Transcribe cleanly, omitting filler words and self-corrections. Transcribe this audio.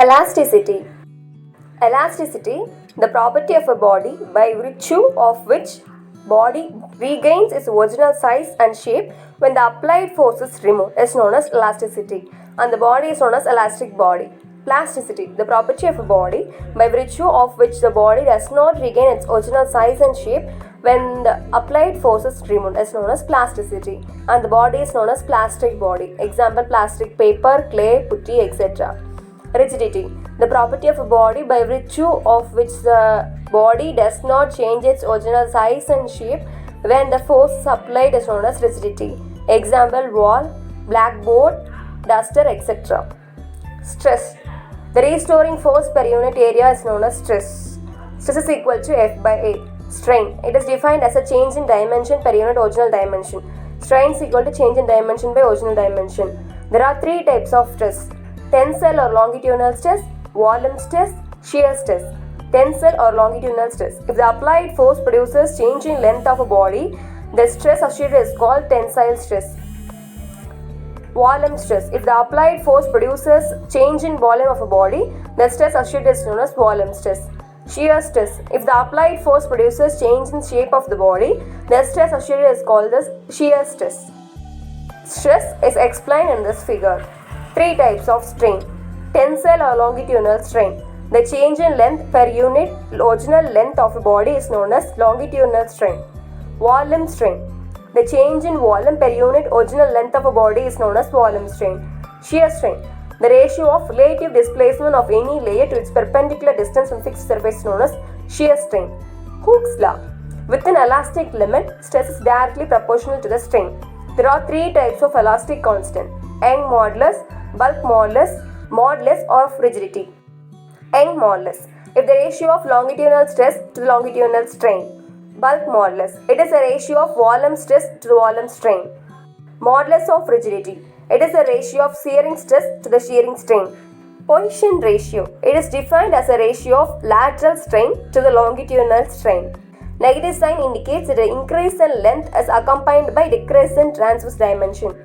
Elasticity. Elasticity, the property of a body by virtue of which body regains its original size and shape when the applied force is removed, is known as elasticity, and the body is known as elastic body. Plasticity, the property of a body by virtue of which the body does not regain its original size and shape when the applied force is removed, is known as plasticity, and the body is known as plastic body. Example: plastic paper, clay, putty, etc. Rigidity, the property of a body by virtue of which the body does not change its original size and shape when the force is applied, is known as rigidity. Example: wall, blackboard, duster, etc. Stress, the restoring force per unit area is known as stress. Stress is equal to F by A. Strain, it is defined as a change in dimension per unit original dimension. Strain is equal to change in dimension by original dimension. There are three types of stress: tensile or longitudinal stress, volume stress, shear stress. Tensile or longitudinal stress. If the applied force produces change in length of a body, the stress associated is called tensile stress. Volume stress. If the applied force produces change in volume of a body, the stress associated is known as volume stress. Shear stress. If the applied force produces change in shape of the body, the stress associated is called as shear stress. Stress is explained in this figure. Three types of strain: tensile or longitudinal strain. The change in length per unit original length of a body is known as longitudinal strain. Volume strain. The change in volume per unit original length of a body is known as volume strain. Shear strain. The ratio of relative displacement of any layer to its perpendicular distance from fixed surface is known as shear strain. Hooke's law. With an elastic limit, stress is directly proportional to the strain. There are three types of elastic constant: Young modulus, bulk modulus, modulus of rigidity. Young modulus. If the ratio of longitudinal stress to the longitudinal strain. Bulk modulus. It is a ratio of volume stress to the volume strain. Modulus of rigidity. It is a ratio of shearing stress to the shearing strain. Poisson ratio. It is defined as a ratio of lateral strain to the longitudinal strain. Negative sign indicates that the increase in length is accompanied by decrease in transverse dimension.